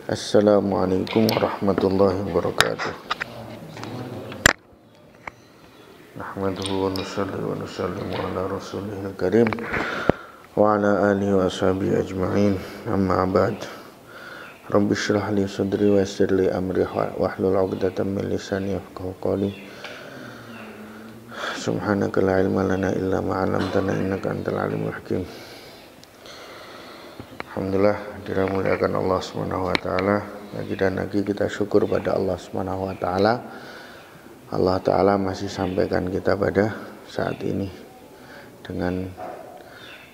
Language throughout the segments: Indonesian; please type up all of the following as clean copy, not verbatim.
Assalamualaikum warahmatullahi wabarakatuh. Nahmaduhu wa nusalli wa nusallimu ala rasulihil karim wa ala alihi wa ashabihi ajma'in. Amma ba'd. Rabbi shrah li sadri wa yassir li amri wahlul 'uqdatam min lisani yafqahu qawli. Subhanaka la ilma lana illa ma 'allamtana innaka antal alimul hakim. Alhamdulillah, dimuliakan Allah Subhanahu wa taala. Lagi dan lagi kita syukur pada Allah Subhanahu wa taala. Allah taala masih sampaikan kita pada saat ini dengan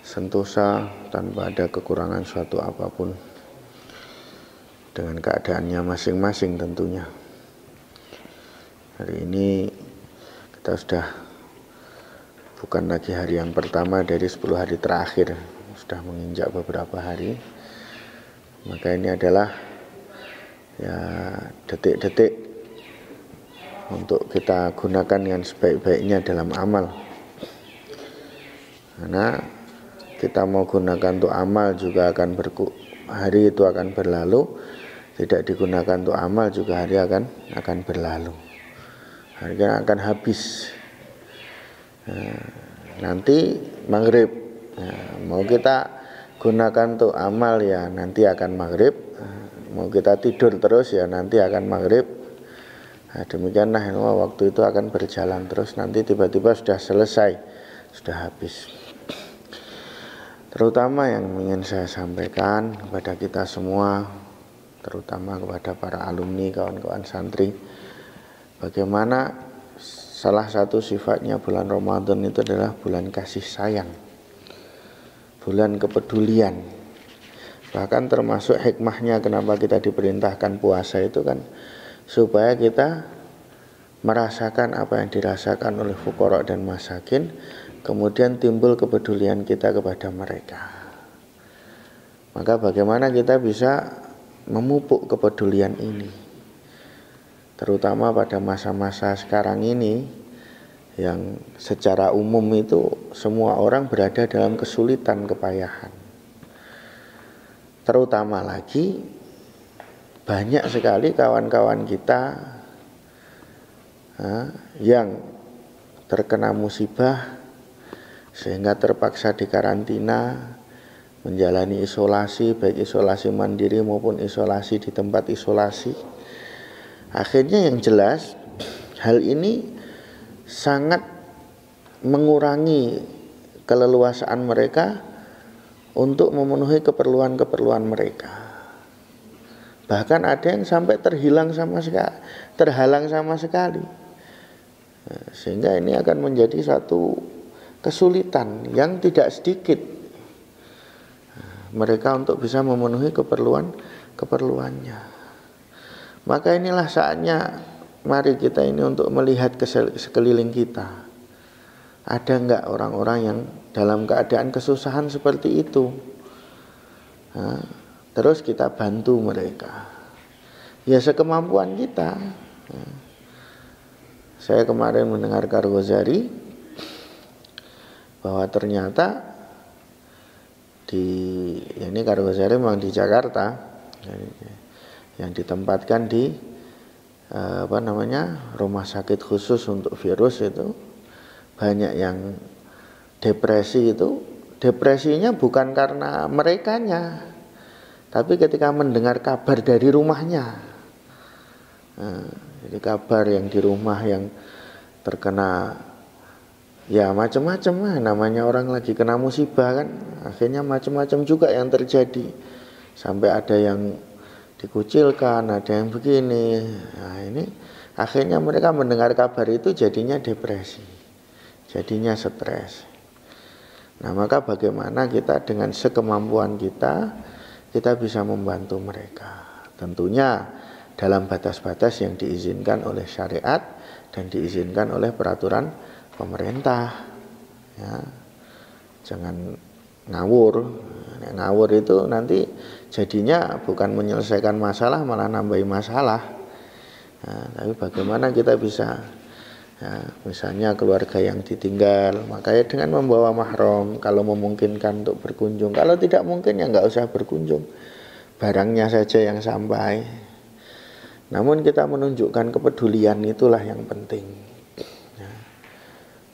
sentosa tanpa ada kekurangan suatu apapun, dengan keadaannya masing-masing tentunya. Hari ini kita sudah bukan lagi hari yang pertama dari 10 hari terakhir, sudah menginjak beberapa hari. Maka ini adalah ya detik-detik untuk kita gunakan dengan sebaik-baiknya dalam amal. Karena kita mau gunakan untuk amal juga akan hari itu akan berlalu, tidak digunakan untuk amal juga hari akan berlalu. Hari akan habis. Nanti maghrib, mau kita gunakan untuk amal ya nanti akan maghrib, mau kita tidur terus ya nanti akan maghrib. Demikianlah waktu itu akan berjalan terus, nanti tiba-tiba sudah selesai, sudah habis. Terutama yang ingin saya sampaikan kepada kita semua, terutama kepada para alumni, kawan-kawan santri, bagaimana salah satu sifatnya bulan Ramadan itu adalah bulan kasih sayang, bulan kepedulian. Bahkan termasuk hikmahnya kenapa kita diperintahkan puasa itu kan supaya kita merasakan apa yang dirasakan oleh fuqara dan masakin, kemudian timbul kepedulian kita kepada mereka. Maka bagaimana kita bisa memupuk kepedulian ini, terutama pada masa-masa sekarang ini yang secara umum itu semua orang berada dalam kesulitan, kepayahan. Terutama lagi banyak sekali kawan-kawan kita yang terkena musibah sehingga terpaksa dikarantina, menjalani isolasi, baik isolasi mandiri maupun isolasi di tempat isolasi. Akhirnya yang jelas hal ini sangat mengurangi keleluasaan mereka untuk memenuhi keperluan-keperluan mereka. Bahkan ada yang sampai terhalang sama sekali. Sehingga ini akan menjadi satu kesulitan yang tidak sedikit mereka untuk bisa memenuhi keperluannya. Maka inilah saatnya mari kita ini untuk melihat ke sekeliling kita. Ada enggak orang-orang yang dalam keadaan kesusahan seperti itu? Terus kita bantu mereka. Ya sekemampuan kita. Saya kemarin mendengar Kargozari bahwa ternyata ini Kargozari memang di Jakarta, yang ditempatkan di rumah sakit khusus untuk virus itu, banyak yang depresi itu. Depresinya bukan karena merekanya, tapi ketika mendengar kabar dari rumahnya. Jadi kabar yang di rumah yang terkena ya macam-macam, namanya orang lagi kena musibah kan, akhirnya macam-macam juga yang terjadi, sampai ada yang dikucilkan, ada yang begini. Nah ini akhirnya mereka mendengar kabar itu jadinya depresi, jadinya stres. Nah maka bagaimana kita dengan sekemampuan kita bisa membantu mereka, tentunya dalam batas-batas yang diizinkan oleh syariat dan diizinkan oleh peraturan pemerintah. Ya, jangan ngawur. Ngawur itu nanti jadinya bukan menyelesaikan masalah, malah nambahi masalah. Nah, tapi bagaimana kita bisa, ya, misalnya keluarga yang ditinggal, makanya dengan membawa mahram kalau memungkinkan untuk berkunjung. Kalau tidak mungkin ya nggak usah berkunjung. barangnya saja yang sampai. Namun kita menunjukkan kepedulian itulah yang penting. Ya.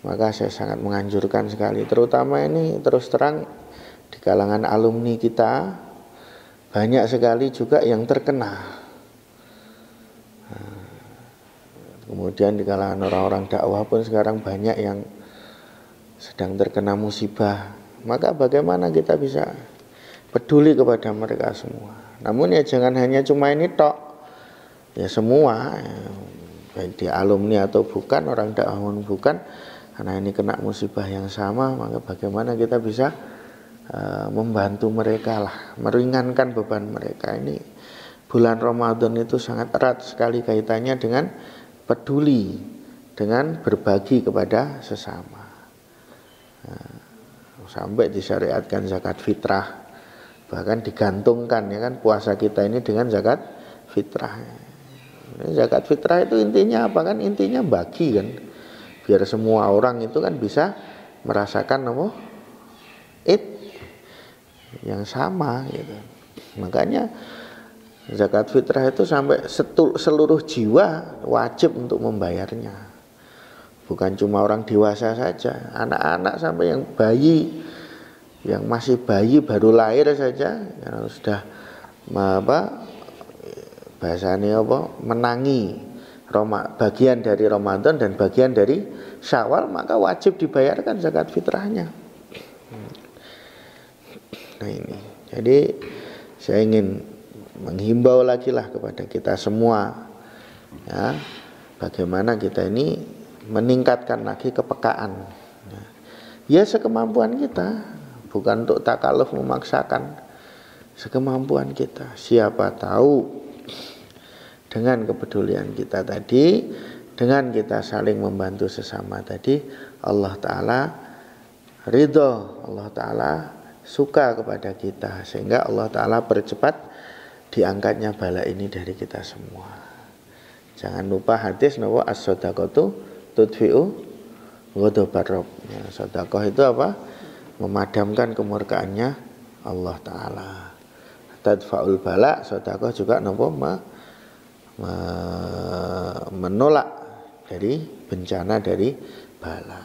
Maka saya sangat menganjurkan sekali, terutama ini terus terang di kalangan alumni kita banyak sekali juga yang terkena. Kemudian di kalangan orang-orang dakwah pun sekarang banyak yang sedang terkena musibah. Maka bagaimana kita bisa peduli kepada mereka semua. Namun ya jangan hanya cuma ini tok. Ya semua, baik di alumni atau bukan, orang dakwah pun bukan, karena ini kena musibah yang sama, maka bagaimana kita bisa membantu mereka lah, meringankan beban mereka. Ini bulan Ramadan itu sangat erat sekali kaitannya dengan peduli, dengan berbagi kepada sesama. Sampai disyariatkan zakat fitrah, bahkan digantungkan ya kan puasa kita ini dengan zakat fitrah. Zakat fitrah itu intinya apa kan? Intinya bagi kan, biar semua orang itu kan bisa merasakan apa? Yang sama gitu. Makanya zakat fitrah itu sampai seluruh jiwa wajib untuk membayarnya. Bukan cuma orang dewasa saja, anak-anak sampai yang bayi, yang masih bayi baru lahir saja, yang sudah bahasanya menangi bagian dari Ramadan dan bagian dari Syawal, maka wajib dibayarkan zakat fitrahnya. Nah ini, jadi saya ingin menghimbau lagi lah kepada kita semua, ya, bagaimana kita ini meningkatkan lagi kepekaan. Ya sekemampuan kita, bukan untuk takaluf memaksakan, sekemampuan kita. Siapa tahu dengan kepedulian kita tadi, dengan kita saling membantu sesama tadi, Allah Ta'ala ridho, Allah Ta'ala suka kepada kita, sehingga Allah Ta'ala percepat diangkatnya bala ini dari kita semua. Jangan lupa hadis bahwa as-shadaqatu tudfi'u ghadabar rabb. Ya, sedekah itu apa? Memadamkan kemurkaannya Allah Ta'ala. Tadfa'ul bala, sedekah juga menolak dari bencana, dari bala.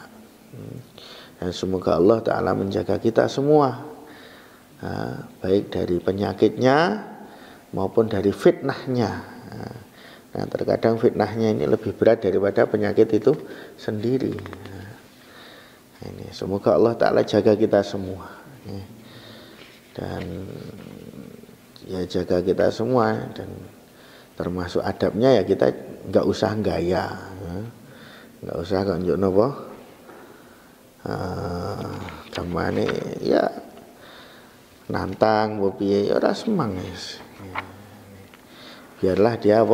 Dan semoga Allah Ta'ala menjaga kita semua, baik dari penyakitnya maupun dari fitnahnya. Nah, terkadang fitnahnya ini lebih berat daripada penyakit itu sendiri. Ini semoga Allah Ta'ala jaga kita semua, dan ya jaga kita semua, dan termasuk adabnya ya kita nggak usah gaya, nggak usah konjuk nopo, gamane ya nantang bopi ya ora semang guys. Biarlah dia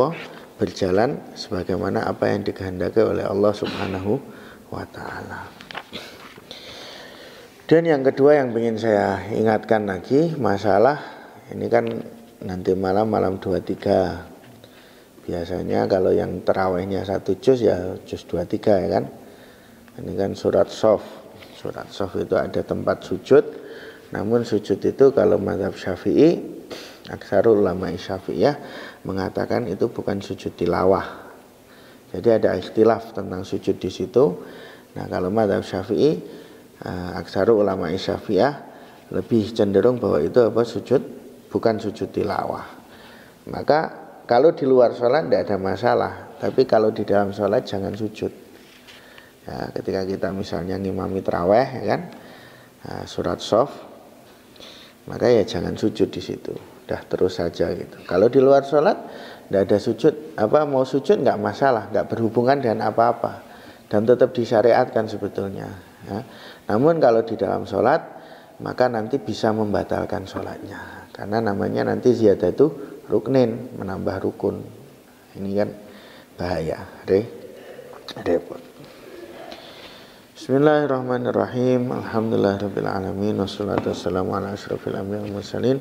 berjalan sebagaimana apa yang dikehendaki oleh Allah Subhanahu wa Ta'ala. Dan yang kedua yang ingin saya ingatkan lagi, masalah ini kan nanti malam 23. Biasanya kalau yang tarawihnya 1 juz ya juz 23 ya kan. Ini kan surat Shaf. Surat Shaf itu ada tempat sujud. Namun sujud itu kalau mazhab Syafi'i, aksarul ulama Syafi'iyah mengatakan itu bukan sujud tilawah. Jadi ada ikhtilaf tentang sujud di situ. Nah, kalau mazhab Syafi'i, aksarul ulama Syafi'iyah lebih cenderung bahwa itu sujud, bukan sujud tilawah. Maka kalau di luar sholat tidak ada masalah, tapi kalau di dalam sholat jangan sujud. Ya, ketika kita misalnya ngimami tarawih ya kan, surat Shaf, maka ya jangan sujud di situ, udah terus saja gitu. Kalau di luar sholat tidak ada sujud, mau sujud nggak masalah, nggak berhubungan dengan apa-apa, dan tetap disyariatkan sebetulnya. Ya. Namun kalau di dalam sholat, maka nanti bisa membatalkan sholatnya, karena namanya nanti ziyadah itu ruknin, menambah rukun. Ini kan bahaya, repot. Bismillahirrahmanirrahim. Alhamdulillahirabbil alamin, wassalatu wassalamu ala asyrofil anbiya'i wal mursalin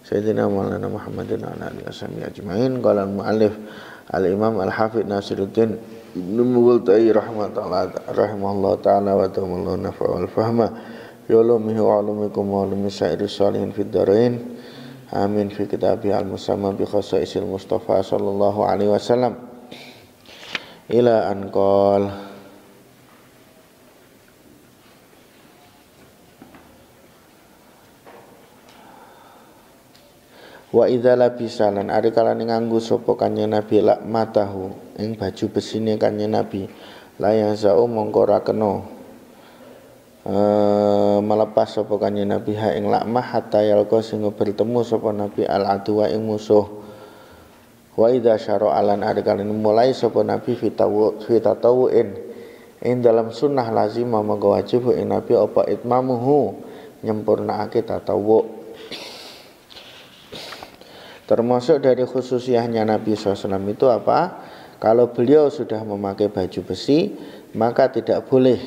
sayyidina maulana Muhammadin wa ala alihi washabihi ajmain. Qala al-muallif al-imam al-hafidz Nasiruddin Ibnu Mughtai rahimahullah ta'ala wa ta'ala nafa wal fahma ya ulumihi wa ulumikum wa ulumi sa'iri salihin fid darain. amin fi kitabi al-musamma bi khasaisil Mustafa sallallahu alaihi wasallam ila an qol wa idza labisa lan ari kalane nganggo sapa kanjeng Nabi lak matahu ing baju besine kanjeng Nabi la yazau mongko ora kena melepas sapa kanjeng Nabi ha ing lakmah hatta yalqa sing bertemu sapa Nabi al adwa ing musuh wa idza syara alan ari kalane mulai sapa Nabi fitatawuin ing dalam sunnah lazim mongko wajib ing Nabi apa itmamuhu nyempurnaake tatawu. Termasuk dari khususiahnya Nabi SAW itu apa? Kalau beliau sudah memakai baju besi, maka tidak boleh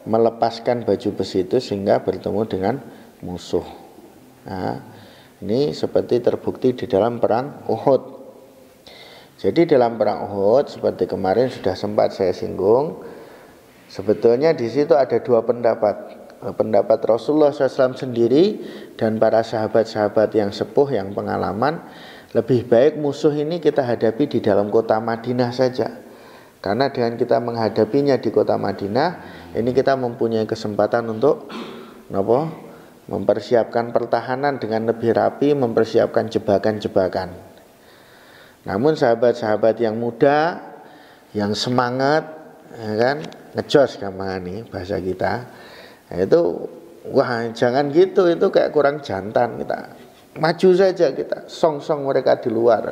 melepaskan baju besi itu sehingga bertemu dengan musuh. Nah, ini seperti terbukti di dalam perang Uhud. Jadi dalam perang Uhud seperti kemarin sudah sempat saya singgung, sebetulnya di situ ada dua pendapat. Pendapat Rasulullah SAW sendiri dan para sahabat-sahabat yang sepuh yang pengalaman, lebih baik musuh ini kita hadapi di dalam kota Madinah saja. Karena dengan kita menghadapinya di kota Madinah, ini kita mempunyai kesempatan untuk mempersiapkan pertahanan dengan lebih rapi, mempersiapkan jebakan-jebakan. Namun sahabat-sahabat yang muda, yang semangat, ya kan, ngejos gampang nih bahasa kita. Itu wah jangan gitu, itu kayak kurang jantan, kita maju saja, kita song-song mereka di luar.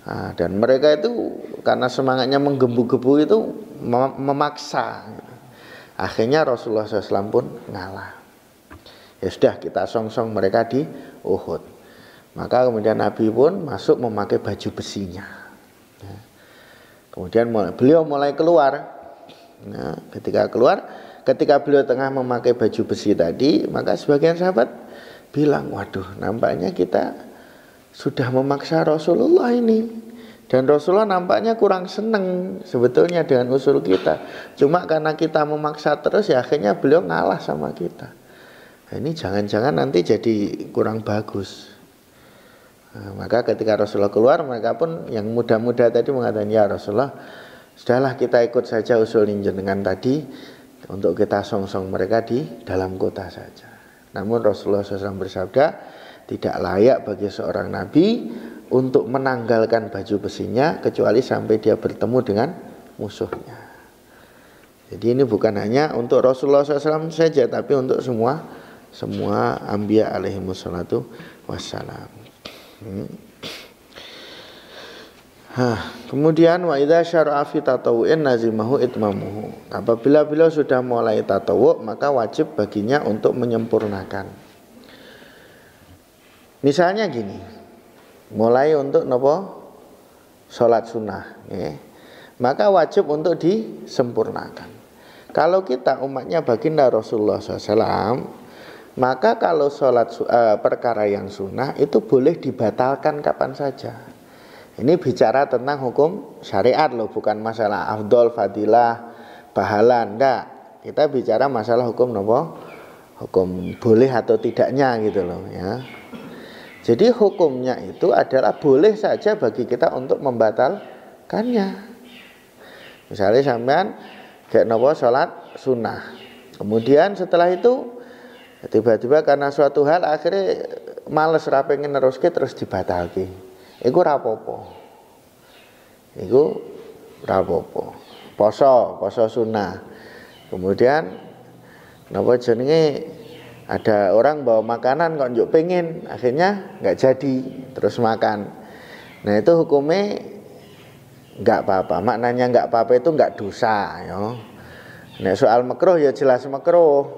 Nah, dan mereka itu karena semangatnya menggebu-gebu itu memaksa. Akhirnya Rasulullah SAW pun ngalah. Ya sudah, kita song-song mereka di Uhud. Maka kemudian Nabi pun masuk memakai baju besinya. Kemudian beliau mulai keluar. Nah, ketika beliau tengah memakai baju besi tadi, maka sebagian sahabat bilang, waduh, nampaknya kita sudah memaksa Rasulullah ini, dan Rasulullah nampaknya kurang seneng sebetulnya dengan usul kita. Cuma karena kita memaksa terus, ya akhirnya beliau ngalah sama kita. Nah, ini jangan-jangan nanti jadi kurang bagus. Nah, maka ketika Rasulullah keluar, mereka pun yang muda-muda tadi mengatakan, ya Rasulullah, sudahlah kita ikut saja usul jenengan tadi, untuk kita song-song mereka di dalam kota saja. Namun Rasulullah SAW bersabda, tidak layak bagi seorang Nabi untuk menanggalkan baju besinya kecuali sampai dia bertemu dengan musuhnya. Jadi ini bukan hanya untuk Rasulullah SAW saja, tapi untuk semua anbiya alaihimussalatu wassalam. Kemudian wa idza syara'a fi tatawu'in nazimahu itmamuhu. Apabila beliau sudah mulai tatawu, maka wajib baginya untuk menyempurnakan. Misalnya gini, mulai untuk salat sunnah, ya. Maka wajib untuk disempurnakan. Kalau kita umatnya baginda Rasulullah SAW, maka kalau salat perkara yang sunnah itu boleh dibatalkan kapan saja. Ini bicara tentang hukum syariat loh, bukan masalah afdol, fadilah, pahala, enggak. Kita bicara masalah hukum hukum boleh atau tidaknya gitu loh ya. Jadi hukumnya itu adalah boleh saja bagi kita untuk membatalkannya. Misalnya sampean kayak salat sunnah. Kemudian setelah itu tiba-tiba karena suatu hal akhirnya males ra pengen neruske terus dibatalke. Iku rapopo. Poso sunnah. Kemudian jenenge ada orang bawa makanan kok njuk pengen, akhirnya nggak jadi terus makan. Nah itu hukumnya nggak apa-apa. Maknanya nggak apa-apa itu nggak dosa. Ya. Nah soal makruh ya jelas makruh.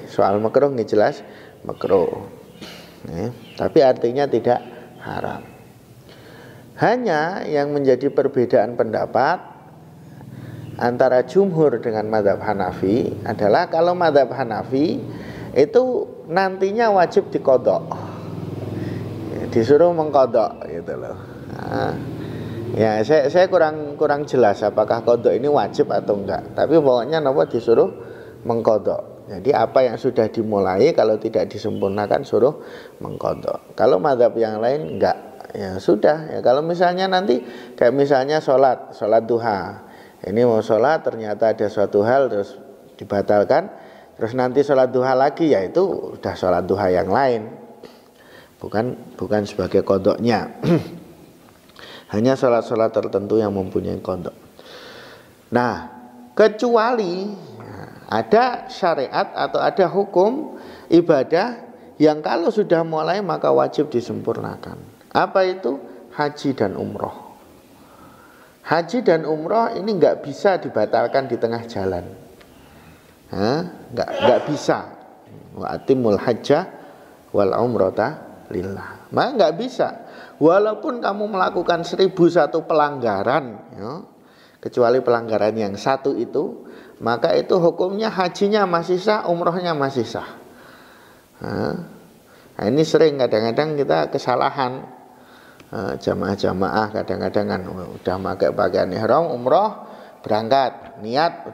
Soal makruh nggak jelas makruh. Tapi artinya tidak haram. Hanya yang menjadi perbedaan pendapat antara jumhur dengan mazhab Hanafi adalah kalau mazhab Hanafi itu nantinya wajib diqadha. Disuruh mengqadha gitu loh. Nah, ya saya kurang jelas apakah qadha ini wajib atau enggak. Tapi pokoknya disuruh mengqadha. Jadi apa yang sudah dimulai kalau tidak disempurnakan suruh mengqadha. Kalau mazhab yang lain enggak, ya sudah ya. Kalau misalnya nanti kayak misalnya sholat duha, ini mau sholat ternyata ada suatu hal terus dibatalkan, terus nanti sholat duha lagi, ya itu udah sholat duha yang lain, bukan sebagai qadhanya. Hanya sholat-sholat tertentu yang mempunyai qadha. Nah, kecuali ada syariat atau ada hukum ibadah yang kalau sudah mulai maka wajib disempurnakan. Apa itu? Haji dan umroh. Haji dan umroh ini nggak bisa dibatalkan di tengah jalan. Nggak bisa. Wa atimul hajjah wal umrata lillah. Maka nggak bisa. Walaupun kamu melakukan 1001 pelanggaran, ya, kecuali pelanggaran yang satu itu, maka itu hukumnya hajinya masih sah, umrohnya masih sah. Nah, ini sering kadang-kadang kita kesalahan, jamaah-jamaah kadang-kadang kan udah pakai pakaian ihram umroh, berangkat niat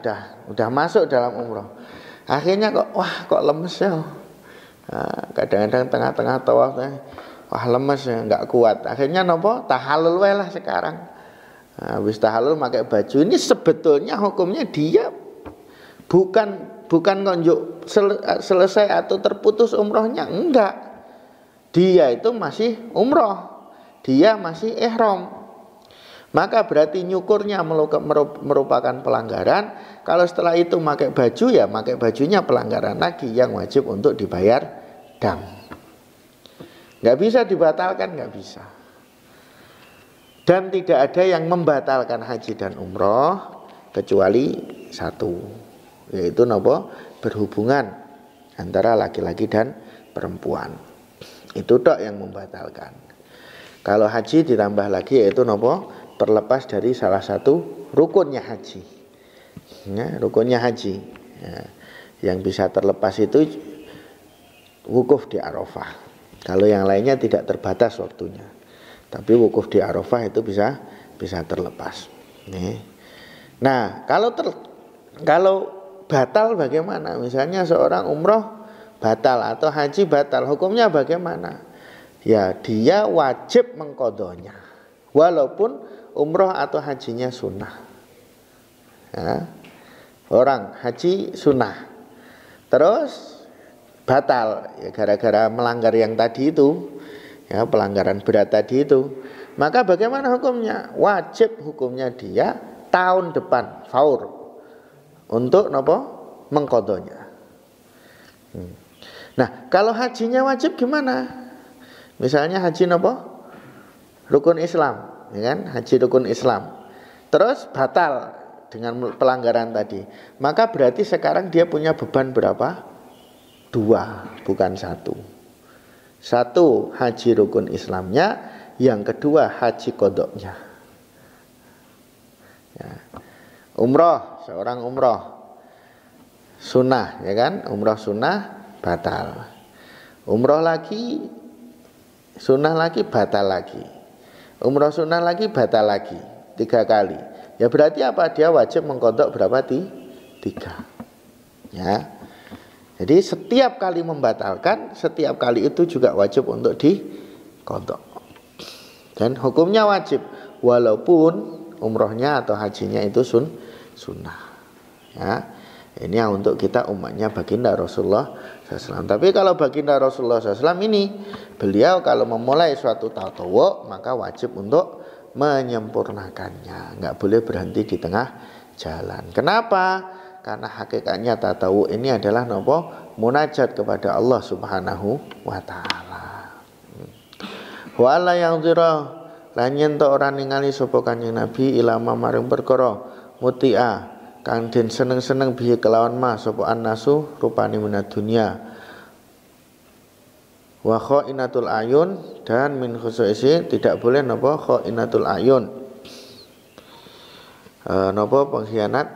udah masuk dalam umroh, akhirnya kok lemes ya. Kadang-kadang tengah-tengah tawaf, wah lemes ya, nggak kuat, akhirnya nopo tahallul wae lah sekarang. Habis tahallul pakai baju, ini sebetulnya hukumnya dia bukan konjuk selesai atau terputus umrohnya, enggak. Dia itu masih umroh, dia masih ihram. Maka berarti nyukurnya merupakan pelanggaran. Kalau setelah itu pakai baju, ya pakai bajunya pelanggaran lagi yang wajib untuk dibayar dam. Nggak bisa dibatalkan, nggak bisa. Dan tidak ada yang membatalkan haji dan umroh kecuali satu, yaitu nopo, berhubungan antara laki-laki dan perempuan. Itu tok yang membatalkan. Kalau haji ditambah lagi yaitu nopo, terlepas dari salah satu rukunnya haji. Ya, rukunnya haji. Ya, yang bisa terlepas itu wukuf di Arafah. Kalau yang lainnya tidak terbatas waktunya. Tapi wukuf di Arafah itu bisa terlepas. Nih. Nah, kalau batal bagaimana? Misalnya seorang umroh batal atau haji batal, hukumnya bagaimana? Ya, dia wajib mengqadhanya, walaupun umroh atau hajinya sunnah. Ya. Orang haji sunnah, terus batal ya gara-gara melanggar yang tadi itu, ya pelanggaran berat tadi itu. Maka bagaimana hukumnya? Wajib hukumnya dia tahun depan faur untuk nopo mengqadhanya. Nah, kalau hajinya wajib gimana? Misalnya haji nopo? Rukun Islam, ya kan? Haji rukun Islam. Terus batal dengan pelanggaran tadi. Maka berarti sekarang dia punya beban berapa? 2, bukan 1. 1 haji rukun Islamnya, yang kedua haji qadhanya. Ya. Umroh, seorang umroh sunnah, ya kan? Umroh sunnah batal. Umroh lagi sunnah lagi batal lagi. Umroh sunnah lagi batal lagi. 3 kali. Ya berarti apa? Dia wajib mengqadha berapa? 3. Ya. Jadi setiap kali membatalkan, setiap kali itu juga wajib untuk diqadha. Dan hukumnya wajib walaupun umrohnya atau hajinya itu sunnah. Ya. Ini yang untuk kita umatnya baginda Rasulullah SAW. Tapi kalau baginda Rasulullah SAW ini, beliau kalau memulai suatu tatawu maka wajib untuk menyempurnakannya. Nggak boleh berhenti di tengah jalan. Kenapa? Karena hakikatnya tatawu ini adalah nopo, munajat kepada Allah Subhanahu wa taala. Wa la yanzira lan yen to ora ningali sapa Kanjeng Nabi ilama maring perkara mutia kang den seneng-seneng bihi kelawan ma sapa annasu rupane menat dunya wa khainatul ayun, dan min khususi tidak boleh napa khainatul ayun, napa pengkhianat,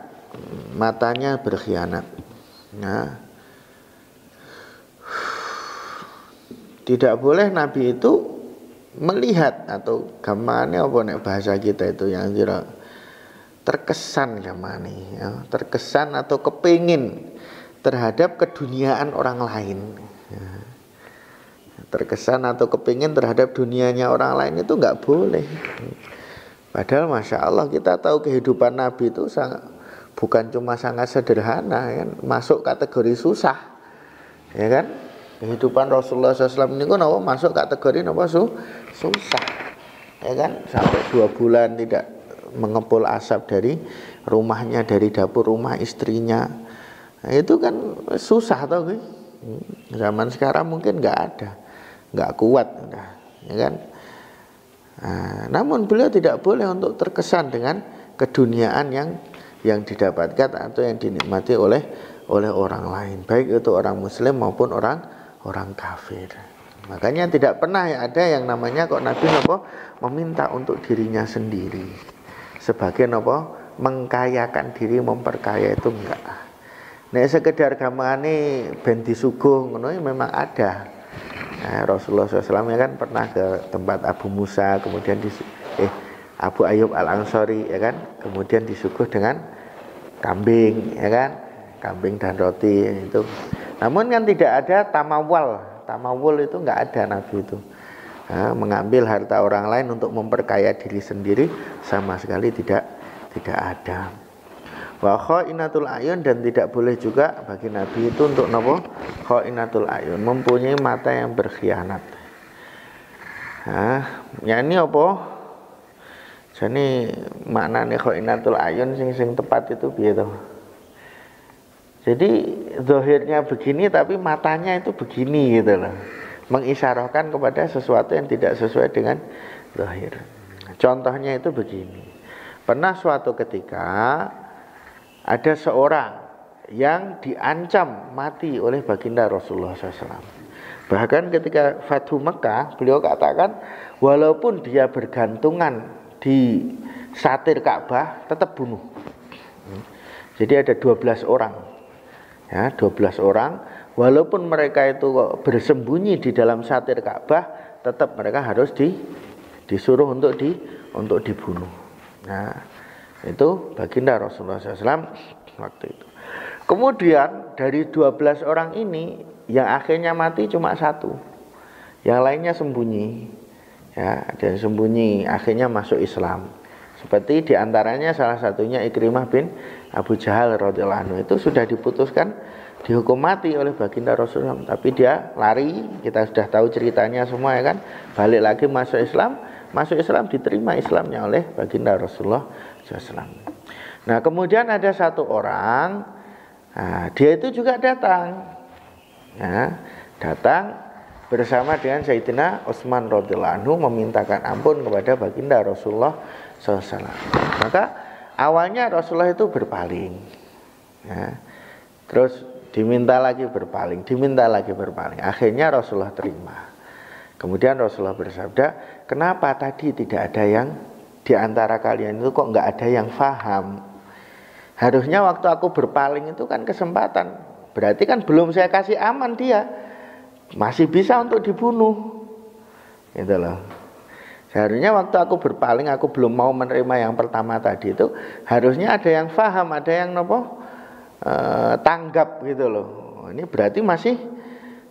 matanya berkhianat. Nah, tidak boleh Nabi itu melihat, atau gamane apa nek bahasa kita itu yang terkesan gamane ya, terkesan atau kepingin terhadap keduniaan orang lain. Terkesan atau kepingin terhadap dunianya orang lain itu nggak boleh. Padahal Masya Allah kita tahu kehidupan Nabi itu bukan cuma sangat sederhana, kan? Masuk kategori susah, ya kan? Kehidupan Rasulullah SAW ini kan masuk kategori susah, ya kan? Sampai 2 bulan tidak mengepul asap dari rumahnya, dari dapur rumah istrinya. Nah, itu kan susah tau gue. Zaman sekarang mungkin nggak ada, nggak kuat, ya kan? Nah, namun beliau tidak boleh untuk terkesan dengan keduniaan yang didapatkan atau yang dinikmati oleh orang lain, baik itu orang Muslim maupun orang kafir. Makanya tidak pernah ada yang namanya kok Nabi meminta untuk dirinya sendiri sebagai mengkayakan diri, memperkaya, itu enggak. Nek sekedar gamane ben disuguh ngono memang ada. Nah, Rasulullah SAW ya kan pernah ke tempat Abu Musa, kemudian Abu Ayyub Al-Ansari, ya kan, kemudian disuguh dengan kambing, ya kan, kambing dan roti itu. Namun kan tidak ada tamawul itu nggak ada Nabi itu. Nah, mengambil harta orang lain untuk memperkaya diri sendiri sama sekali tidak ada. Wa khainatul ayun, dan tidak boleh juga bagi Nabi itu untuk khainatul ayun, mempunyai mata yang berkhianat. Nah, ini apa? Jadi maknane khainatul ayun sing tepat itu piye to? Jadi zahirnya begini tapi matanya itu begini gitu loh. Mengisyarahkan kepada sesuatu yang tidak sesuai dengan zahir. Contohnya itu begini. Pernah suatu ketika ada seorang yang diancam mati oleh baginda Rasulullah SAW. Bahkan ketika Fathu Mekah, beliau katakan walaupun dia bergantungan di satir Ka'bah tetap bunuh. Jadi ada 12 orang, ya, 12 orang. Walaupun mereka itu bersembunyi di dalam satir Ka'bah, tetap mereka harus disuruh untuk dibunuh. Nah, itu baginda Rasulullah SAW waktu itu. Kemudian dari 12 orang ini yang akhirnya mati cuma 1, yang lainnya sembunyi, ya, dan sembunyi akhirnya masuk Islam. Seperti diantaranya salah satunya Ikrimah bin Abu Jahal radhiyallahu anhu, itu sudah diputuskan dihukum mati oleh baginda Rasulullah, tapi dia lari. Kita sudah tahu ceritanya semua, ya kan, balik lagi masuk Islam, diterima Islamnya oleh baginda Rasulullah SAW. Nah, kemudian ada 1 orang, nah, dia itu juga datang, ya, datang bersama dengan Sayyidina Utsman radhiyallahu anhu memintakan ampun kepada baginda Rasulullah SAW. Maka awalnya Rasulullah itu berpaling, ya, terus diminta lagi berpaling, akhirnya Rasulullah terima. Kemudian Rasulullah bersabda, kenapa tadi tidak ada yang di antara kalian itu kok nggak ada yang faham? Harusnya waktu aku berpaling itu kan kesempatan. Berarti kan belum saya kasih aman, dia masih bisa untuk dibunuh. Gitu loh. Seharusnya waktu aku berpaling, aku belum mau menerima yang pertama tadi itu, harusnya ada yang faham, ada yang tanggap gitu loh. Ini berarti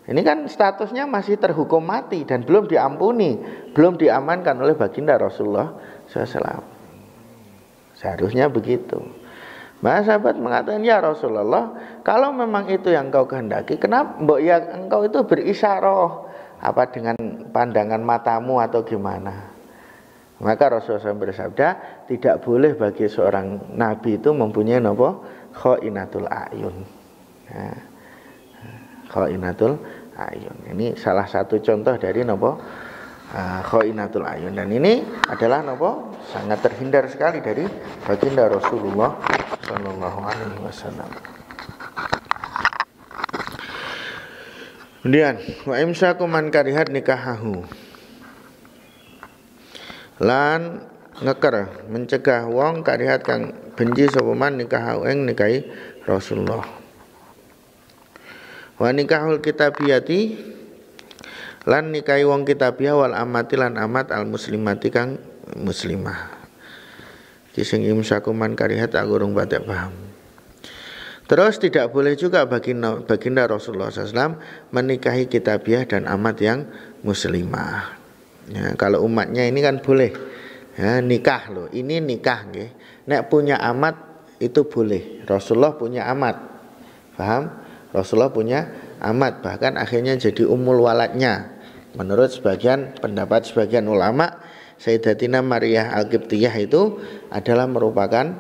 ini kan statusnya masih terhukum mati dan belum diampuni, belum diamankan oleh baginda Rasulullah SAW. Seharusnya begitu. Maka sahabat mengatakan, ya Rasulullah, kalau memang itu yang engkau kehendaki, kenapa ya engkau itu berisyarah, apa dengan pandangan matamu atau gimana? Maka Rasulullah SAW bersabda, tidak boleh bagi seorang nabi itu mempunyai khainatul ayun. Nah, khainatul ayun. Ini salah satu contoh dari khainatul ayun, dan ini adalah sangat terhindar sekali dari baginda Rasulullah sallallahu alaihi wasallam. Kemudian wa imsaku man karihat nikahahu, lan ngeker mencegah wong karihat kang benci sapa man nikahahu ing nikahi Rasulullah. Wa nikahul kitabiyati, lan nikahi wong kitabiah wal amati lan amat al muslimati kang muslimah. Sing imsaku man karihat aku urung batek paham. Terus tidak boleh juga baginda Rasulullah SAW menikahi kitabiah dan amat yang muslimah. Ya, kalau umatnya ini kan boleh ya, nikah loh. Ini nikah nggih. Nek punya amat itu boleh. Rasulullah punya amat. Paham? Rasulullah punya amat, bahkan akhirnya jadi ummul waladnya. Menurut sebagian pendapat sebagian ulama, Sayyidatina Maryah Al-Qibtiyah itu adalah merupakan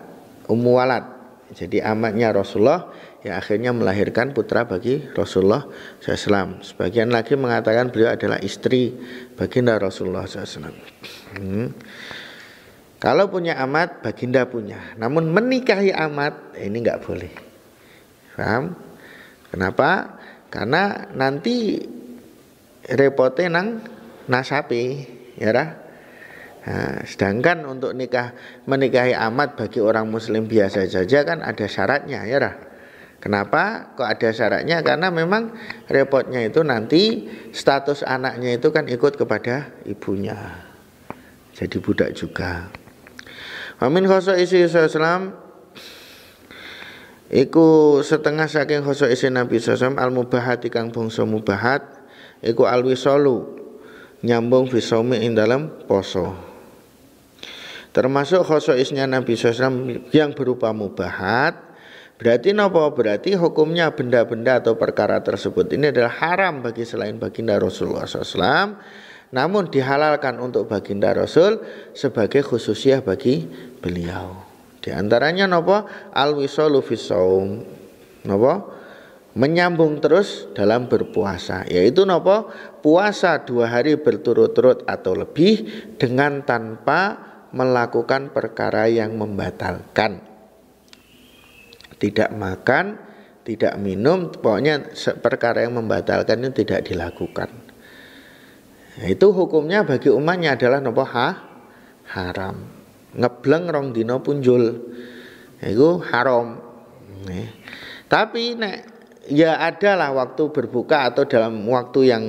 ummu walad. Jadi amatnya Rasulullah yang akhirnya melahirkan putra bagi Rasulullah SAW. Sebagian lagi mengatakan beliau adalah istri baginda Rasulullah SAW. Kalau punya amat, baginda punya. Namun menikahi amat ini nggak boleh. Paham? Kenapa? Karena nanti repotnya nang nasapi, ya lah. Nah, sedangkan untuk menikahi amat bagi orang muslim biasa saja kan ada syaratnya, ya lah. Kenapa kok ada syaratnya? Karena memang repotnya itu nanti status anaknya itu kan ikut kepada ibunya, jadi budak juga. Amin khosoisi Islam iku setengah saking khosoisi Nabi SAW al-mubahat kang bangsa mubahat iku al-wisalu nyambung fisaumi ing dalam poso. Termasuk khosoisnya Nabi SAW yang berupa mubahat. Berarti napa? Berarti hukumnya benda-benda atau perkara tersebut ini adalah haram bagi selain baginda Rasulullah SAW, namun dihalalkan untuk baginda Rasul sebagai khususiyah bagi beliau. Di antaranya napa? Al-wisalu fisaum. Napa? Menyambung terus dalam berpuasa, yaitu napa? Puasa 2 hari berturut-turut atau lebih dengan tanpa melakukan perkara yang membatalkan. Tidak makan, tidak minum, pokoknya perkara yang membatalkan itu tidak dilakukan. Nah, itu hukumnya bagi umatnya adalah napa? Haram. Ngebleng rong dina punjul, itu haram. Tapi nek ya adalah waktu berbuka atau dalam waktu yang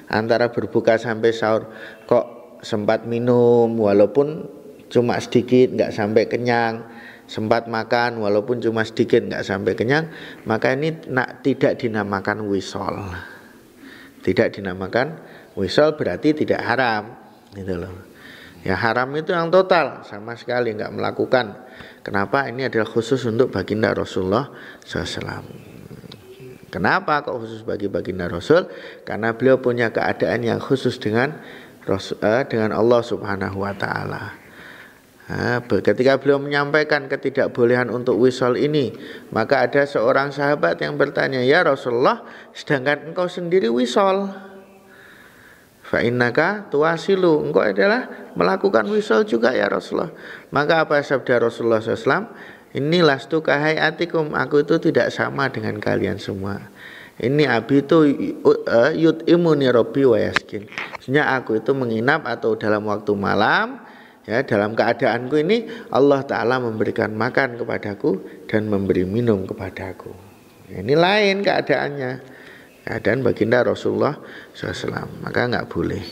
antara berbuka sampai sahur kok sempat minum walaupun cuma sedikit, nggak sampai kenyang, sempat makan walaupun cuma sedikit, nggak sampai kenyang, maka ini tidak dinamakan wisol. Tidak dinamakan wisol berarti tidak haram, gitu loh. Ya haram itu yang total, sama sekali nggak melakukan. Kenapa? Ini adalah khusus untuk baginda Rasulullah SAW. Kenapa kok khusus bagi baginda Rasul? Karena beliau punya keadaan yang khusus dengan Allah Subhanahu wa taala. Ketika beliau menyampaikan ketidakbolehan untuk wisol ini, maka ada seorang sahabat yang bertanya, "Ya Rasulullah, sedangkan engkau sendiri wisol. Fa innaka tuwasilu, engkau adalah melakukan wisol juga ya Rasulullah." Maka apa sabda Rasulullah SAW? Ini lastu kahayatikum, aku itu tidak sama dengan kalian semua. Ini abi itu yut'imuni rabbi wa yaskin. Maksudnya aku itu menginap atau dalam waktu malam, ya dalam keadaanku ini Allah Ta'ala memberikan makan kepadaku dan memberi minum kepadaku. Ini lain keadaannya, keadaan baginda Rasulullah SAW. Maka nggak boleh.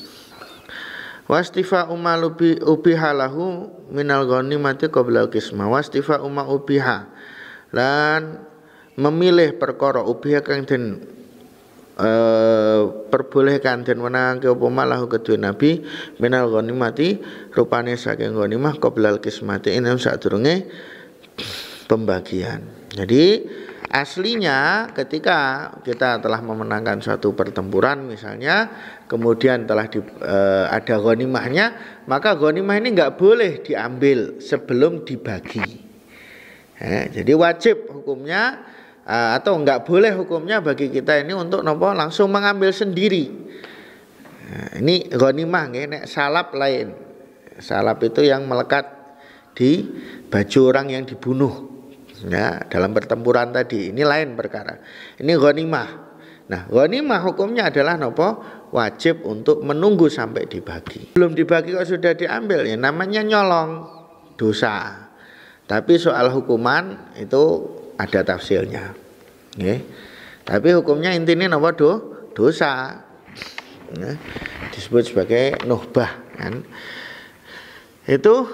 Wastifa umal ubihalahu minal ghanimati qabla al-qismah. Wastifa umma ubiha, lan memilih perkara ubiha kang den perbolehkan den wenangake apa malahu kedue nabi minal ghanimati rupane saking ghanimah qabla al-qismati ing sadurunge pembagian. Jadi aslinya ketika kita telah memenangkan suatu pertempuran misalnya, kemudian telah ada ghanimahnya, maka ghanimah ini enggak boleh diambil sebelum dibagi. Jadi wajib hukumnya atau enggak boleh hukumnya bagi kita ini untuk nopo langsung mengambil sendiri. Ini ghanimah nggih, nek salap lain. Salap itu yang melekat di baju orang yang dibunuh. Ya, dalam pertempuran tadi ini lain perkara. Ini ghanimah. Nah, ghanimah hukumnya adalah nopo? Wajib untuk menunggu sampai dibagi. Belum dibagi kok sudah diambil, ya namanya nyolong, dosa. Tapi soal hukuman itu ada tafsirnya. Nggih. Tapi hukumnya intinya nopo? Dosa. Ya, disebut sebagai nuhbah kan. Itu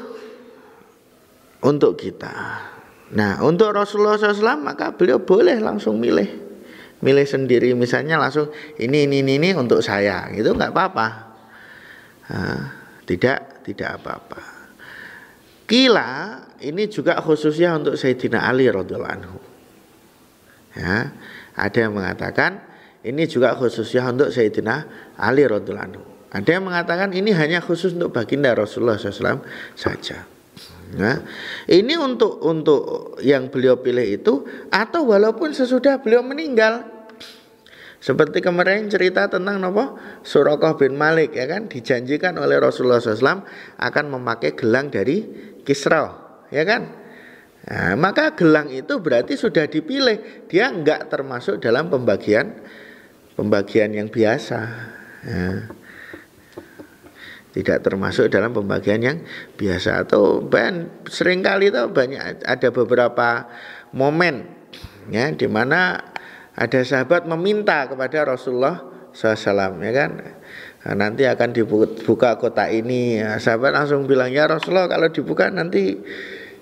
untuk kita. Nah, untuk Rasulullah SAW maka beliau boleh langsung milih sendiri, misalnya langsung ini untuk saya, gitu nggak apa-apa. Nah, tidak apa-apa. Kila ini juga khususnya untuk Sayyidina Ali radhiyallahu anhu. Ya, ada yang mengatakan ini juga khususnya untuk Sayyidina Ali radhiyallahu anhu. Ada yang mengatakan ini hanya khusus untuk baginda Rasulullah SAW saja. Nah, ini untuk yang beliau pilih itu, atau walaupun sesudah beliau meninggal. Seperti kemarin cerita tentang Suraqah bin Malik, ya kan, dijanjikan oleh Rasulullah SAW akan memakai gelang dari Kisra, ya kan. Nah, maka gelang itu berarti sudah dipilih, dia enggak termasuk dalam pembagian yang biasa. Ya. Tidak termasuk dalam pembagian yang biasa. Atau seringkali itu banyak, ada beberapa momen ya di mana ada sahabat meminta kepada Rasulullah SAW, ya kan, nah, nanti akan dibuka kota ini, ya, sahabat langsung bilang, ya Rasulullah kalau dibuka nanti,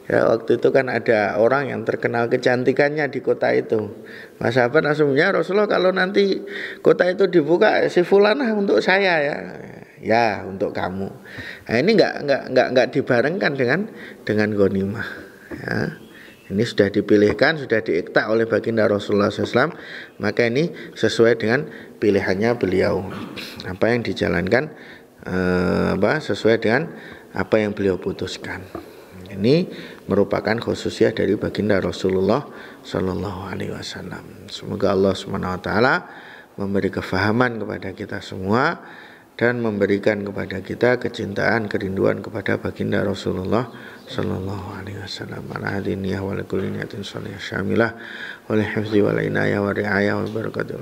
ya waktu itu kan ada orang yang terkenal kecantikannya di kota itu. Mas sahabat langsung, ya Rasulullah kalau nanti kota itu dibuka, si fulanah untuk saya ya untuk kamu. Nah, ini enggak dibarengkan dengan ghanimah. Ya. Ini sudah dipilihkan, sudah diikta oleh baginda Rasulullah SAW, maka ini sesuai dengan pilihannya beliau. Apa yang dijalankan sesuai dengan apa yang beliau putuskan. Ini merupakan khususiyah dari baginda Rasulullah Sallallahu Alaihi Wasallam. Semoga Allah Subhanahu Wa Taala memberi kefahaman kepada kita semua dan memberikan kepada kita kecintaan, kerinduan kepada baginda Rasulullah Sallallahu Alaihi Wasallam. Ala hadiniyah wa likulli niyatin shalihah syamilah wa li hifzi wa li inayah wa ri'ayah wa barakatuh.